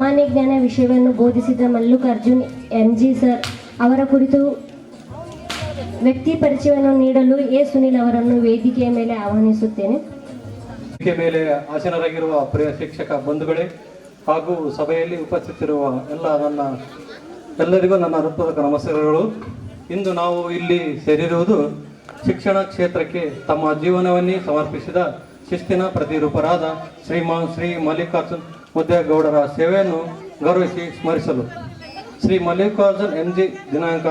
ಸಾಮಾನ್ಯ ಜ್ಞಾನ ವಿಷಯವನ್ನು ಬೋಧಿಸಿದ ಮಲ್ಲಿಕಾರ್ಜುನ್ ಎಂಜಿ ಸರ್ ಅವರ ಕುರಿತು ವ್ಯಕ್ತಿ ಪರಿಚಯವನ್ನು ನೀಡಲು ಎ ಸುನಿಲ್ ಅವರನ್ನು ವೇದಿಕೆಯ ಮೇಲೆ ಆಹ್ವಾನಿಸುತ್ತೇನೆ. ವೇದಿಕೆ ಮೇಲೆ ಆಸೀನರಾಗಿರುವ ಪ್ರಿಯ ಶಿಕ್ಷಕ ಬಂಧುಗಳೇ ಹಾಗೂ ಸಭೆಯಲ್ಲಿ ಉಪಸ್ಥಿತಿರುವ ಎಲ್ಲರಿಗೂ ನನ್ನ ಹೃತ್ಪೂರ್ವಕ ನಮಸ್ಕಾರಗಳು. ಇಂದು ನಾವು ಇಲ್ಲಿ ಸೇರಿರುವುದು ಶಿಕ್ಷಣ ಕ್ಷೇತ್ರಕ್ಕೆ ತಮ್ಮ ಜೀವನವನ್ನೇ ಸಮರ್ಪಿಸಿದ ಶಿಸ್ತಿನ ಪ್ರತಿರೂಪರಾದ ಶ್ರೀ ಮಲ್ಲಿಕಾರ್ಜುನ್ ಮುದ್ದೇಗೌಡರ ಸೇವೆಯನ್ನು ಗೌರವಿಸಿ ಸ್ಮರಿಸಲು ಶ್ರೀ ಮಲ್ಲಿಕಾರ್ಜುನ್ ಎಂಜಿ ದಿನಾಂಕ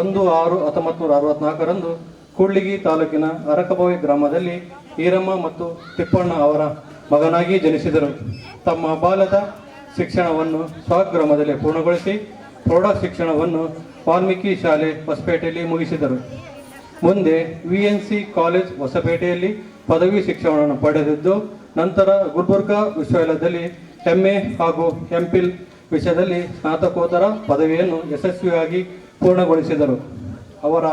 1/6/1964 ಕೂಡ್ಲಿಗಿ ತಾಲೂಕಿನ ಅರಕಬೋವಿ ಗ್ರಾಮದಲ್ಲಿ ಈರಮ್ಮ ಮತ್ತು ತಿಪ್ಪಣ್ಣ ಅವರ ಮಗನಾಗಿ ಜನಿಸಿದರು. ತಮ್ಮ ಬಾಲ್ಯದ ಶಿಕ್ಷಣವನ್ನು ಸ್ವಗ್ರಾಮದಲ್ಲಿ ಪೂರ್ಣಗೊಳಿಸಿ ಪ್ರೌಢ ಶಿಕ್ಷಣವನ್ನು ವಾಲ್ಮೀಕಿ ಶಾಲೆ ಹೊಸಪೇಟೆಯಲ್ಲಿ ಮುಗಿಸಿದರು. ಮುಂದೆ VNC ಕಾಲೇಜ್ ಹೊಸಪೇಟೆಯಲ್ಲಿ ಪದವಿ ಶಿಕ್ಷಣವನ್ನು ಪಡೆದಿದ್ದು ನಂತರ ಗುಲ್ಬರ್ಗಾ ವಿಶ್ವವಿದ್ಯಾಲಯದಲ್ಲಿ MA ಹಾಗೂ MPhil ವಿಷಯದಲ್ಲಿ ಸ್ನಾತಕೋತ್ತರ ಪದವಿಯನ್ನು ಯಶಸ್ವಿಯಾಗಿ ಪೂರ್ಣಗೊಳಿಸಿದರು. ಅವರ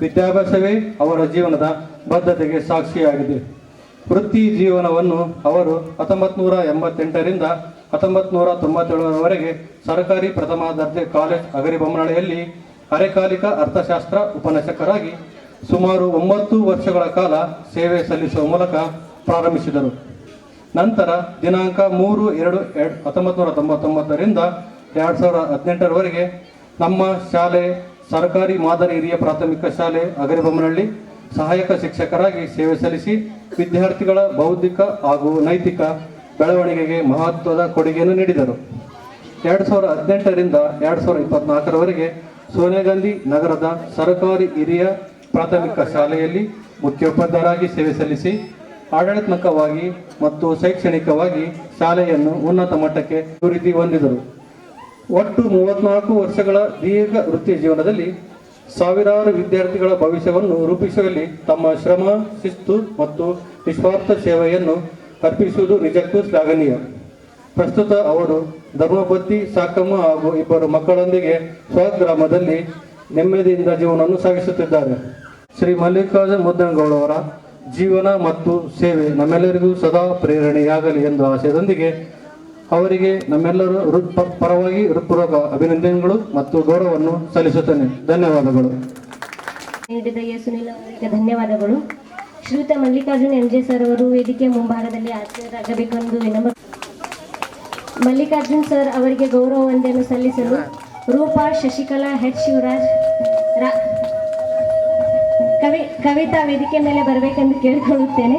ವಿದ್ಯಾಭ್ಯಾಸವೇ ಅವರ ಜೀವನದ ಬದ್ಧತೆಗೆ ಸಾಕ್ಷಿಯಾಗಿದೆ. ವೃತ್ತಿ ಜೀವನವನ್ನು ಅವರು 1988ರಿಂದ 1997ರವರೆಗೆ ಸರ್ಕಾರಿ ಪ್ರಥಮ ದರ್ಜೆ ಕಾಲೇಜ್ ಹಗರಿಬೊಮ್ಮನಹಳ್ಳಿಯಲ್ಲಿ ಅರೆಕಾಲಿಕ ಅರ್ಥಶಾಸ್ತ್ರ ಉಪನ್ಯಾಸಕರಾಗಿ ಸುಮಾರು 9 ವರ್ಷಗಳ ಕಾಲ ಸೇವೆ ಸಲ್ಲಿಸುವ ಮೂಲಕ ಪ್ರಾರಂಭಿಸಿದರು. ನಂತರ ದಿನಾಂಕ 3/2/1999ರಿಂದ 2018ರವರೆಗೆ ನಮ್ಮ ಶಾಲೆ ಸರ್ಕಾರಿ ಮಾದರಿ ಹಿರಿಯ ಪ್ರಾಥಮಿಕ ಶಾಲೆ ಹಗರಿಬೊಮ್ಮನಹಳ್ಳಿ ಸಹಾಯಕ ಶಿಕ್ಷಕರಾಗಿ ಸೇವೆ ಸಲ್ಲಿಸಿ ವಿದ್ಯಾರ್ಥಿಗಳ ಬೌದ್ಧಿಕ ಹಾಗೂ ನೈತಿಕ ಬೆಳವಣಿಗೆಗೆ ಮಹತ್ವದ ಕೊಡುಗೆಯನ್ನು ನೀಡಿದರು. 2018ರಿಂದ 2024ರವರೆಗೆ ಸೋನಿಯಾ ಗಾಂಧಿ ನಗರದ ಸರ್ಕಾರಿ ಹಿರಿಯ ಪ್ರಾಥಮಿಕ ಶಾಲೆಯಲ್ಲಿ ಮುಖ್ಯೋಪಾಧ್ಯಾಯರಾಗಿ ಸೇವೆ ಸಲ್ಲಿಸಿ ಆಡಳಿತಾತ್ಮಕವಾಗಿ ಮತ್ತು ಶೈಕ್ಷಣಿಕವಾಗಿ ಶಾಲೆಯನ್ನು ಉನ್ನತ ಮಟ್ಟಕ್ಕೆ ಅಭಿವೃದ್ಧಿ ಹೊಂದಿದರು. ಒಟ್ಟು 34 ವರ್ಷಗಳ ದೀರ್ಘ ವೃತ್ತಿ ಜೀವನದಲ್ಲಿ ಸಾವಿರಾರು ವಿದ್ಯಾರ್ಥಿಗಳ ಭವಿಷ್ಯವನ್ನು ರೂಪಿಸುವಲ್ಲಿ ತಮ್ಮ ಶ್ರಮ, ಶಿಸ್ತು ಮತ್ತು ನಿಸ್ವಾರ್ಥ ಸೇವೆಯನ್ನು ಅರ್ಪಿಸುವುದು ನಿಜಕ್ಕೂ ಶ್ಲಾಘನೀಯ. ಪ್ರಸ್ತುತ ಅವರು ಧರ್ಮಪತ್ನಿ ಸಾಕಮ್ಮ ಹಾಗೂ 2 ಮಕ್ಕಳೊಂದಿಗೆ ಸ್ವಗ್ರಾಮದಲ್ಲಿ ನೆಮ್ಮದಿಯಿಂದ ಜೀವನವನ್ನು ಸಾಗಿಸುತ್ತಿದ್ದಾರೆ. ಶ್ರೀ ಮಲ್ಲಿಕಾರ್ಜುನ್ ಮುದ್ದೇಗೌಡರವರ ಜೀವನ ಮತ್ತು ಸೇವೆ ನಮ್ಮೆಲ್ಲರಿಗೂ ಸದಾ ಪ್ರೇರಣೆಯಾಗಲಿ ಎಂದು ಆಶಯದೊಂದಿಗೆ ಅವರಿಗೆ ನಮ್ಮೆಲ್ಲರೂ ಪರವಾಗಿ ಹೃತ್ಪೂರ್ವಕ ಅಭಿನಂದನೆಗಳು ಮತ್ತು ಗೌರವವನ್ನು ಸಲ್ಲಿಸುತ್ತೇನೆ. ಧನ್ಯವಾದಗಳು. ನೀಡಿದ ಎ ಸುನಿಲ್ ಅವರಿಗೆ ಧನ್ಯವಾದಗಳು. ಶ್ರೀಯುತ ಮಲ್ಲಿಕಾರ್ಜುನ್ ಎಂಜೆ ಸರ್ ಅವರು ವೇದಿಕೆಯ ಮುಂಭಾಗದಲ್ಲಿ ಹಾಜರಾಗಬೇಕೆಂದು ವಿನಂತಿ. ಮಲ್ಲಿಕಾರ್ಜುನ್ ಸರ್ ಅವರಿಗೆ ಗೌರವ ವಂದನೆಯನ್ನು ಸಲ್ಲಿಸಲು ರೂಪಾ, ಶಶಿಕಲಾ, ಶಿವರಾಜ್, ಕವಿತಾ ವೇದಿಕೆ ಮೇಲೆ ಬರಬೇಕೆಂದು ಕೇಳಿಕೊಳ್ಳುತ್ತೇನೆ.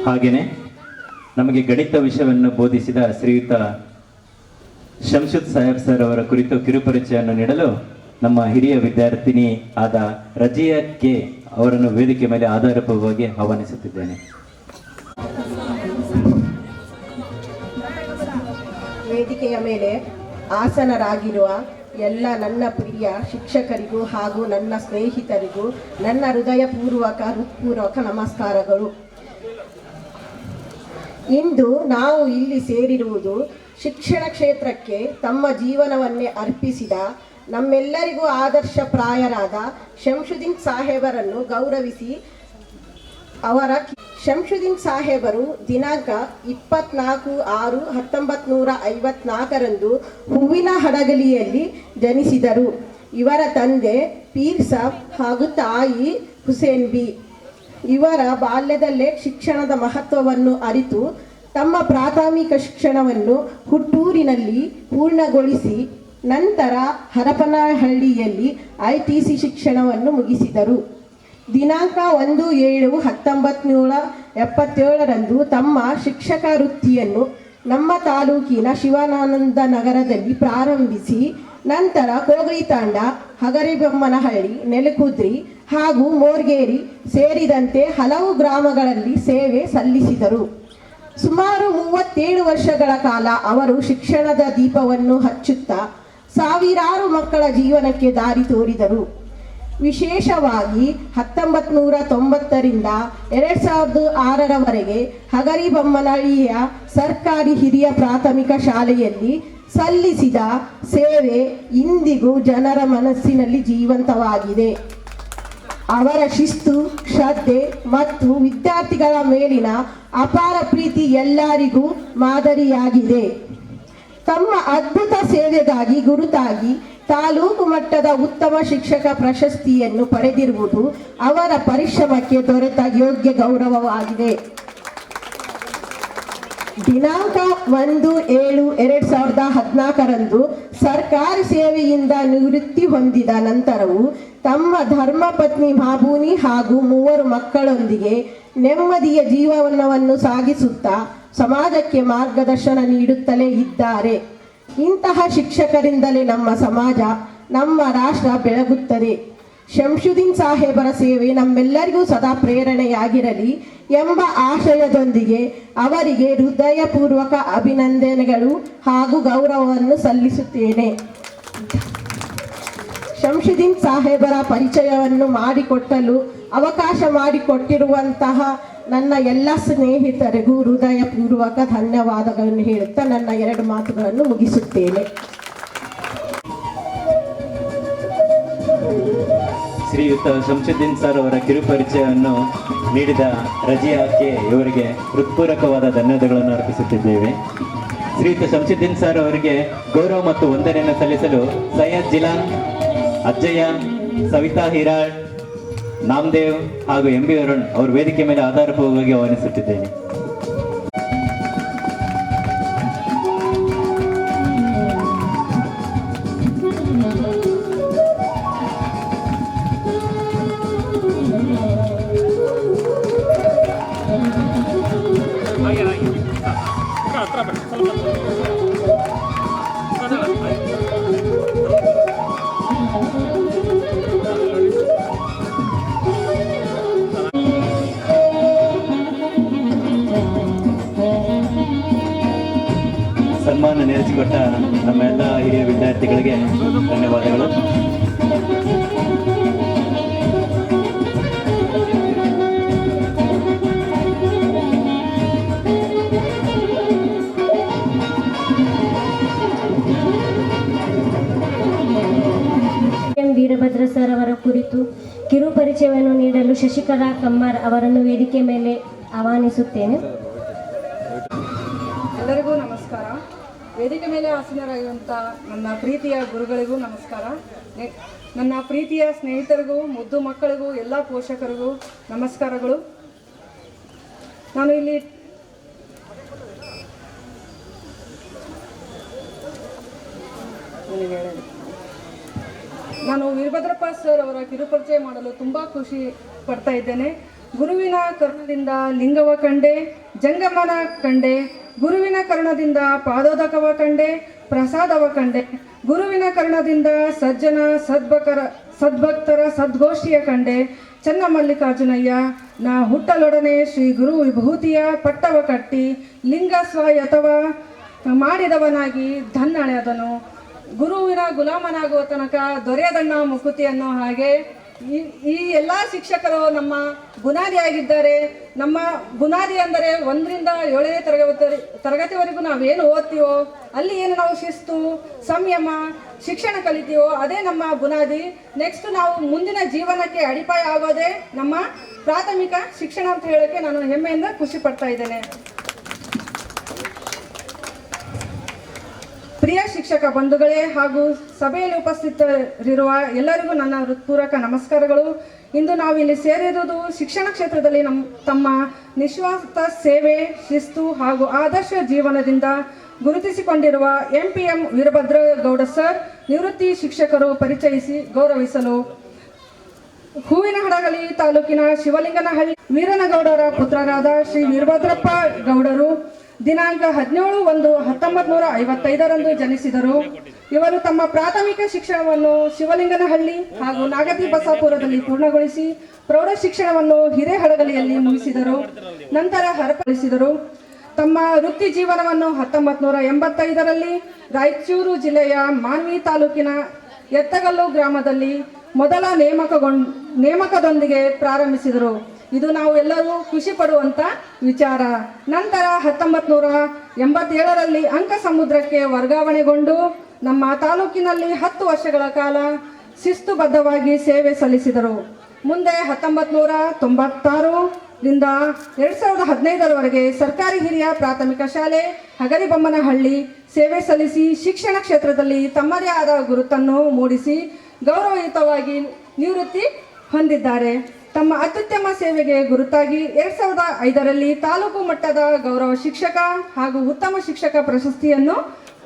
ಹಾಗೆಯೇ ನಮಗೆ ಗಣಿತ ವಿಷಯವನ್ನು ಬೋಧಿಸಿದ ಶ್ರೀಯುತ ಶಂಶುದ್ ಸಾಹೇಬ್ ಸರ್ ಅವರ ಕುರಿತು ಕಿರುಪರಿಚಯವನ್ನು ನೀಡಲು ನಮ್ಮ ಹಿರಿಯ ವಿದ್ಯಾರ್ಥಿನಿ ಆದ ರಜಿಯಾ ಕೆ ಅವರನ್ನು ವೇದಿಕೆ ಮೇಲೆ ಆಧಾರಪೂರ್ವವಾಗಿ ಆಹ್ವಾನಿಸುತ್ತಿದ್ದೇನೆ. ವೇದಿಕೆಯ ಮೇಲೆ ಆಸನರಾಗಿರುವ ಎಲ್ಲ ನನ್ನ ಪ್ರಿಯ ಶಿಕ್ಷಕರಿಗೂ ಹಾಗೂ ನನ್ನ ಸ್ನೇಹಿತರಿಗೂ ನನ್ನ ಹೃತ್ಪೂರ್ವಕ ನಮಸ್ಕಾರಗಳು. ಇಂದು ನಾವು ಇಲ್ಲಿ ಸೇರಿರುವುದು ಶಿಕ್ಷಣ ಕ್ಷೇತ್ರಕ್ಕೆ ತಮ್ಮ ಜೀವನವನ್ನೇ ಅರ್ಪಿಸಿದ ನಮ್ಮೆಲ್ಲರಿಗೂ ಆದರ್ಶಪ್ರಾಯರಾದ ಶಂಶುದ್ದೀನ್ ಸಾಹೇಬರನ್ನು ಗೌರವಿಸಿ ಶಂಶುದ್ದೀನ್ ಸಾಹೇಬರು ದಿನಾಂಕ 24/6/1954 ಹೂವಿನ ಹಡಗಲಿಯಲ್ಲಿ ಜನಿಸಿದರು. ಇವರ ತಂದೆ ಪೀರ್ ಸಾಬ್ ಹಾಗೂ ತಾಯಿ ಹುಸೇನ್ ಬಿ. ಇವರ ಬಾಲ್ಯದಲ್ಲೇ ಶಿಕ್ಷಣದ ಮಹತ್ವವನ್ನು ಅರಿತು ತಮ್ಮ ಪ್ರಾಥಮಿಕ ಶಿಕ್ಷಣವನ್ನು ಹುಟ್ಟೂರಿನಲ್ಲಿ ಪೂರ್ಣಗೊಳಿಸಿ ನಂತರ ಹರಪನಹಳ್ಳಿಯಲ್ಲಿ ITC ಶಿಕ್ಷಣವನ್ನು ಮುಗಿಸಿದರು. ದಿನಾಂಕ 1/7/1977 ತಮ್ಮ ಶಿಕ್ಷಕ ವೃತ್ತಿಯನ್ನು ನಮ್ಮ ತಾಲೂಕಿನ ಶಿವಾನಂದ ನಗರದಲ್ಲಿ ಪ್ರಾರಂಭಿಸಿ ನಂತರ ಕೋಗೈತಾಂಡ, ಹಗರಿಬೊಮ್ಮನಹಳ್ಳಿ, ನೆಲಕುದ್ರಿ ಹಾಗೂ ಮೋರ್ಗೇರಿ ಸೇರಿದಂತೆ ಹಲವು ಗ್ರಾಮಗಳಲ್ಲಿ ಸೇವೆ ಸಲ್ಲಿಸಿದರು. ಸುಮಾರು 37 ವರ್ಷಗಳ ಕಾಲ ಅವರು ಶಿಕ್ಷಣದ ದೀಪವನ್ನು ಹಚ್ಚುತ್ತಾ ಸಾವಿರಾರು ಮಕ್ಕಳ ಜೀವನಕ್ಕೆ ದಾರಿ ತೋರಿದರು. ವಿಶೇಷವಾಗಿ 1990ರಿಂದ 2006ರವರೆಗೆ ಹಗರಿಬೊಮ್ಮನಹಳ್ಳಿಯ ಸರ್ಕಾರಿ ಹಿರಿಯ ಪ್ರಾಥಮಿಕ ಶಾಲೆಯಲ್ಲಿ ಸಲ್ಲಿಸಿದ ಸೇವೆ ಇಂದಿಗೂ ಜನರ ಮನಸ್ಸಿನಲ್ಲಿ ಜೀವಂತವಾಗಿದೆ. ಅವರ ಶಿಸ್ತು, ಶ್ರದ್ಧೆ ಮತ್ತು ವಿದ್ಯಾರ್ಥಿಗಳ ಮೇಲಿನ ಅಪಾರ ಪ್ರೀತಿ ಎಲ್ಲರಿಗೂ ಮಾದರಿಯಾಗಿದೆ. ತಮ್ಮ ಅದ್ಭುತ ಸೇವೆಗಾಗಿ ಗುರುತಾಗಿ ತಾಲೂಕು ಮಟ್ಟದ ಉತ್ತಮ ಶಿಕ್ಷಕ ಪ್ರಶಸ್ತಿಯನ್ನು ಪಡೆದಿರುವುದು ಅವರ ಪರಿಶ್ರಮಕ್ಕೆ ದೊರೆತ ಯೋಗ್ಯ ಗೌರವವಾಗಿದೆ. ದಿನಾಂಕ 1/7/2014 ಸರ್ಕಾರಿ ಸೇವೆಯಿಂದ ನಿವೃತ್ತಿ ಹೊಂದಿದ ನಂತರವೂ ತಮ್ಮ ಧರ್ಮಪತ್ನಿ ಮಾಬೂನಿ ಹಾಗೂ 3 ಮಕ್ಕಳೊಂದಿಗೆ ನೆಮ್ಮದಿಯ ಜೀವನವನ್ನು ಸಾಗಿಸುತ್ತಾ ಸಮಾಜಕ್ಕೆ ಮಾರ್ಗದರ್ಶನ ನೀಡುತ್ತಲೇ ಇದ್ದಾರೆ. ಇಂತಹ ಶಿಕ್ಷಕರಿಂದಲೇ ನಮ್ಮ ಸಮಾಜ, ನಮ್ಮ ರಾಷ್ಟ್ರ ಬೆಳಗುತ್ತದೆ. ಶಂಶುದ್ದೀನ್ ಸಾಹೇಬರ ಸೇವೆ ನಮ್ಮೆಲ್ಲರಿಗೂ ಸದಾ ಪ್ರೇರಣೆಯಾಗಿರಲಿ ಎಂಬ ಆಶಯದೊಂದಿಗೆ ಅವರಿಗೆ ಹೃದಯಪೂರ್ವಕ ಅಭಿನಂದನೆಗಳು ಹಾಗೂ ಗೌರವವನ್ನು ಸಲ್ಲಿಸುತ್ತೇನೆ. ಶಂಶುದ್ದೀನ್ ಸಾಹೇಬರ ಪರಿಚಯವನ್ನು ಮಾಡಿಕೊಟ್ಟಲು ಅವಕಾಶ ಮಾಡಿಕೊಟ್ಟಿರುವಂತಹ ನನ್ನ ಎಲ್ಲ ಸ್ನೇಹಿತರಿಗೂ ಹೃದಯಪೂರ್ವಕ ಧನ್ಯವಾದಗಳನ್ನು ಹೇಳುತ್ತಾ ನನ್ನ 2 ಮಾತುಗಳನ್ನು ಮುಗಿಸುತ್ತೇನೆ. ಶ್ರೀಯುತ ಶಂಶುದ್ದೀನ್ ಸರ್ ಅವರ ಕಿರುಪರಿಚಯವನ್ನು ನೀಡಿದ ರಜಿಯಾಕ್ಕೆ ಇವರಿಗೆ ಹೃತ್ಪೂರ್ವಕವಾದ ಧನ್ಯವಾದಗಳನ್ನು ಅರ್ಪಿಸುತ್ತಿದ್ದೇವೆ. ಶ್ರೀಯುತ ಶಂಶುದ್ದೀನ್ ಸರ್ ಅವರಿಗೆ ಗೌರವ ಮತ್ತು ವಂದನೆಯನ್ನು ಸಲ್ಲಿಸಲು ಸೈಯದ್ ಜಿಲಾನ್, ಅಜ್ಜಯ್ಯ, ಸವಿತಾ ಹಿರಾಳ್, ನಾಮದೇವ್ ಹಾಗೂ MB ಅರುಣ್ ಅವರು ವೇದಿಕೆ ಮೇಲೆ ಆಧಾರಪೂರ್ವಕವಾಗಿ ಆಹ್ವಾನಿಸುತ್ತಿದ್ದೇನೆ. ಸನ್ಮಾನ ನೆರಸಿಕೊಟ್ಟ ನಮ್ಮ ಎಲ್ಲ ಹಿರಿಯ ವಿದ್ಯಾರ್ಥಿಗಳಿಗೆ ಧನ್ಯವಾದಗಳು. ವೀರಭದ್ರ ಸರ್ ಅವರ ಕುರಿತು ಕಿರುಪರಿಚಯವನ್ನು ನೀಡಲು ಶಶಿಕಲಾ ಕಮ್ಮಾರ್ ಅವರನ್ನು ವೇದಿಕೆ ಮೇಲೆ ಆಹ್ವಾನಿಸುತ್ತೇನೆ. ಎಲ್ಲರಿಗೂ ನಮಸ್ಕಾರ. ವೇದಿಕೆ ಮೇಲೆ ಆಸೀನರಾಗಿರುವಂಥ ನನ್ನ ಪ್ರೀತಿಯ ಗುರುಗಳಿಗೂ ನಮಸ್ಕಾರ. ನನ್ನ ಪ್ರೀತಿಯ ಸ್ನೇಹಿತರಿಗೂ, ಮುದ್ದು ಮಕ್ಕಳಿಗೂ, ಎಲ್ಲ ಪೋಷಕರಿಗೂ ನಮಸ್ಕಾರಗಳು. ನಾನು ವೀರಭದ್ರಪ್ಪ ಸರ್ ಅವರ ಕಿರುಪರಿಚಯ ಮಾಡಲು ತುಂಬ ಖುಷಿ ಪಡ್ತಾ ಇದ್ದೇನೆ. ಗುರುವಿನ ಕರುಣದಿಂದ ಲಿಂಗವ ಕಂಡೆ, ಜಂಗಮನ ಕಂಡೆ, ಗುರುವಿನ ಕರುಣದಿಂದ ಪಾದೋದಕವ ಕಂಡೆ, ಪ್ರಸಾದವ ಕಂಡೆ, ಗುರುವಿನ ಕರುಣದಿಂದ ಸಜ್ಜನ ಸದ್ಭಕ್ತರ ಸದ್ಗೋಷ್ಠಿಯ ಕಂಡೆ, ಚನ್ನಮಲ್ಲಿಕಾರ್ಜುನಯ್ಯ ನಾ ಹುಟ್ಟಲೊಡನೆ ಶ್ರೀ ಗುರು ವಿಭೂತಿಯ ಪಟ್ಟವ ಕಟ್ಟಿ ಲಿಂಗ ಸ್ವಾಯತವ ಮಾಡಿದವನಾಗಿ ಧನ್ನಳೆದನು. ಗುರುವಿನ ಗುಲಾಮನಾಗುವ ತನಕ ದೊರೆಯದಣ್ಣ ಮುಕುತಿಯನ್ನು ಹಾಗೆ ಈ ಎಲ್ಲ ಶಿಕ್ಷಕರು ನಮ್ಮ ಬುನಾದಿಯಾಗಿದ್ದಾರೆ. ನಮ್ಮ ಬುನಾದಿ ಅಂದರೆ 1ರಿಂದ 7ನೇ ತರಗತಿವರೆಗೂ ನಾವೇನು ಓದ್ತೀವೋ, ಅಲ್ಲಿ ಏನು ನಾವು ಶಿಸ್ತು, ಸಂಯಮ, ಶಿಕ್ಷಣ ಕಲಿತೀವೋ ಅದೇ ನಮ್ಮ ಬುನಾದಿ. ನೆಕ್ಸ್ಟ್ ನಾವು ಮುಂದಿನ ಜೀವನಕ್ಕೆ ಅಡಿಪಾಯ ಆಗೋದೇ ನಮ್ಮ ಪ್ರಾಥಮಿಕ ಶಿಕ್ಷಣ ಅಂತ ಹೇಳೋಕ್ಕೆ ನಾನು ಹೆಮ್ಮೆಯಿಂದ ಖುಷಿ ಪಡ್ತಾ ಇದ್ದೇನೆ. ಪ್ರಿಯ ಶಿಕ್ಷಕ ಬಂಧುಗಳೇ ಹಾಗೂ ಸಭೆಯಲ್ಲಿ ಉಪಸ್ಥಿತರಿರುವ ಎಲ್ಲರಿಗೂ ನನ್ನ ಹೃತ್ಪೂರ್ವಕ ನಮಸ್ಕಾರಗಳು. ಇಂದು ನಾವು ಇಲ್ಲಿ ಸೇರಿರುವುದು ಶಿಕ್ಷಣ ಕ್ಷೇತ್ರದಲ್ಲಿ ತಮ್ಮ ನಿಸ್ವಾರ್ಥ ಸೇವೆ, ಶಿಸ್ತು ಹಾಗೂ ಆದರ್ಶ ಜೀವನದಿಂದ ಗುರುತಿಸಿಕೊಂಡಿರುವ MPM ವೀರಭದ್ರಗೌಡ ಸರ್ ನಿವೃತ್ತಿ ಶಿಕ್ಷಕರು ಪರಿಚಯಿಸಿ ಗೌರವಿಸಲು ಹೂವಿನಹಡಗಲಿ ತಾಲೂಕಿನ ಶಿವಲಿಂಗನಹಳ್ಳಿ ವೀರನಗೌಡರ ಪುತ್ರರಾದ ಶ್ರೀ ವೀರಭದ್ರಪ್ಪ ಗೌಡರು ದಿನಾಂಕ 17/1/1955 ಜನಿಸಿದರು. ಇವರು ತಮ್ಮ ಪ್ರಾಥಮಿಕ ಶಿಕ್ಷಣವನ್ನು ಶಿವಲಿಂಗನಹಳ್ಳಿ ಹಾಗೂ ನಾಗತಿ ಬಸಾಪುರದಲ್ಲಿ ಪೂರ್ಣಗೊಳಿಸಿ ಪ್ರೌಢ ಶಿಕ್ಷಣವನ್ನು ಹಿರೇಹಡಗಲಿಯಲ್ಲಿ ಮುಗಿಸಿದರು. ನಂತರ ಹರಪಡಿಸಿದರು. ತಮ್ಮ ವೃತ್ತಿ ಜೀವನವನ್ನು 1985ರಲ್ಲಿ ರಾಯಚೂರು ಜಿಲ್ಲೆಯ ಮಾನ್ವಿ ತಾಲೂಕಿನ ಎತ್ತಗಲ್ಲು ಗ್ರಾಮದಲ್ಲಿ ಮೊದಲ ನೇಮಕದೊಂದಿಗೆ ಪ್ರಾರಂಭಿಸಿದರು. ಇದು ನಾವು ಎಲ್ಲರೂ ಖುಷಿ ಪಡುವಂಥ ವಿಚಾರ. ನಂತರ 1987ರಲ್ಲಿ ಅಂಕ ಸಮುದ್ರಕ್ಕೆ ವರ್ಗಾವಣೆಗೊಂಡು ನಮ್ಮ ತಾಲೂಕಿನಲ್ಲಿ 10 ವರ್ಷಗಳ ಕಾಲ ಶಿಸ್ತುಬದ್ಧವಾಗಿ ಸೇವೆ ಸಲ್ಲಿಸಿದರು. ಮುಂದೆ 1996ರಿಂದ 2015ರವರೆಗೆ ಸರ್ಕಾರಿ ಹಿರಿಯ ಪ್ರಾಥಮಿಕ ಶಾಲೆ ಹಗರಿಬೊಮ್ಮನಹಳ್ಳಿ ಸೇವೆ ಸಲ್ಲಿಸಿ ಶಿಕ್ಷಣ ಕ್ಷೇತ್ರದಲ್ಲಿ ತಮ್ಮದೇ ಆದ ಗುರುತನ್ನು ಮೂಡಿಸಿ ಗೌರವಯುತವಾಗಿ ನಿವೃತ್ತಿ ಹೊಂದಿದ್ದಾರೆ. ತಮ್ಮ ಅತ್ಯುತ್ತಮ ಸೇವೆಗೆ ಗುರುತಾಗಿ 2005ರಲ್ಲಿ ತಾಲೂಕು ಮಟ್ಟದ ಗೌರವ ಶಿಕ್ಷಕ ಹಾಗೂ ಉತ್ತಮ ಶಿಕ್ಷಕ ಪ್ರಶಸ್ತಿಯನ್ನು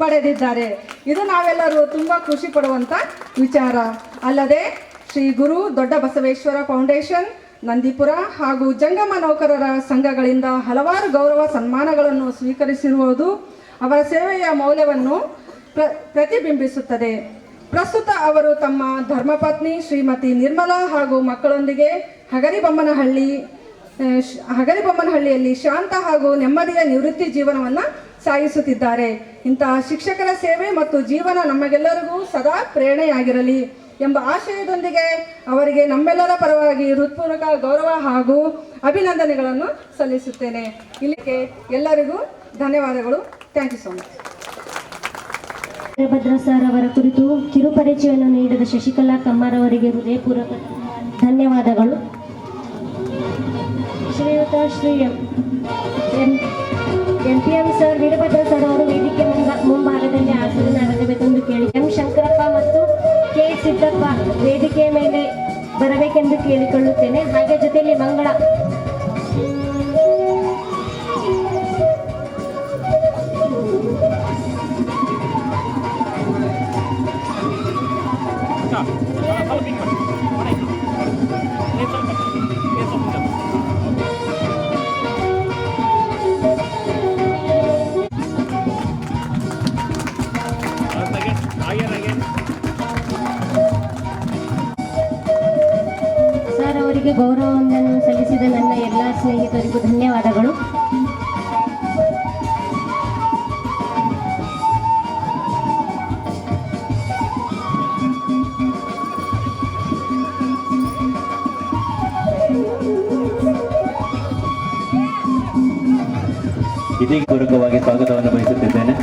ಪಡೆದಿದ್ದಾರೆ. ಇದು ನಾವೆಲ್ಲರೂ ತುಂಬ ಖುಷಿ ಪಡುವಂಥ ವಿಚಾರ. ಅಲ್ಲದೆ ಶ್ರೀ ಗುರು ದೊಡ್ಡ ಬಸವೇಶ್ವರ ಫೌಂಡೇಶನ್, ನಂದಿಪುರ ಹಾಗೂ ಜಂಗಮ ನೌಕರರ ಸಂಘಗಳಿಂದ ಹಲವಾರು ಗೌರವ ಸನ್ಮಾನಗಳನ್ನು ಸ್ವೀಕರಿಸಿರುವುದು ಅವರ ಸೇವೆಯ ಮೌಲ್ಯವನ್ನು ಪ್ರತಿಬಿಂಬಿಸುತ್ತದೆ. ಪ್ರಸ್ತುತ ಅವರು ತಮ್ಮ ಧರ್ಮಪತ್ನಿ ಶ್ರೀಮತಿ ನಿರ್ಮಲಾ ಹಾಗೂ ಮಕ್ಕಳೊಂದಿಗೆ ಹಗರಿಬೊಮ್ಮನಹಳ್ಳಿಯಲ್ಲಿ ಶಾಂತ ಹಾಗೂ ನೆಮ್ಮದಿಯ ನಿವೃತ್ತಿ ಜೀವನವನ್ನು ಸಾಗಿಸುತ್ತಿದ್ದಾರೆ. ಇಂತಹ ಶಿಕ್ಷಕರ ಸೇವೆ ಮತ್ತು ಜೀವನ ನಮಗೆಲ್ಲರಿಗೂ ಸದಾ ಪ್ರೇರಣೆಯಾಗಿರಲಿ ಎಂಬ ಆಶಯದೊಂದಿಗೆ ಅವರಿಗೆ ನಮ್ಮೆಲ್ಲರ ಪರವಾಗಿ ಹೃತ್ಪೂರ್ವಕ ಗೌರವ ಹಾಗೂ ಅಭಿನಂದನೆಗಳನ್ನು ಸಲ್ಲಿಸುತ್ತೇನೆ. ಇಲ್ಲಿಗೆ ಎಲ್ಲರಿಗೂ ಧನ್ಯವಾದಗಳು. Thank you so much. Veerabhadra sir ಅವರ ಕುರಿತು ಕಿರುಪರಿಚಯವನ್ನು ನೀಡಿದ ಶಶಿಕಲಾ ಕಮ್ಮಾರ್ ಅವರಿಗೆ ಹೃದಯಪೂರ್ವಕ ಧನ್ಯವಾದಗಳು. ಶ್ರೀಯುತ Shri MPM sir Veerabhadra sir ಅವರು ವೇದಿಕೆ ಮುಂಭಾಗದಲ್ಲಿ ಆಸೀನರಾಗಬೇಕೆಂದು ಕೇಳಿ M ಶಂಕರಪ್ಪ ಮತ್ತು K ಸಿದ್ದಪ್ಪ ವೇದಿಕೆಯ ಮೇಲೆ ಬರಬೇಕೆಂದು ಕೇಳಿಕೊಳ್ಳುತ್ತೇನೆ. ಹಾಗೆ ಜೊತೆಯಲ್ಲಿ ಮಂಗಳ ಸರ್ ಅವರಿಗೆ ಗೌರವವನ್ನು ಸಲ್ಲಿಸಿದ ನನ್ನ ಎಲ್ಲ ಸ್ನೇಹಿತರಿಗೂ ಧನ್ಯವಾದಗಳು. ಇದೀಗ ಪೂರ್ವಕವಾಗಿ ಸ್ವಾಗತವನ್ನು ಬಯಸುತ್ತಿದ್ದೇನೆ.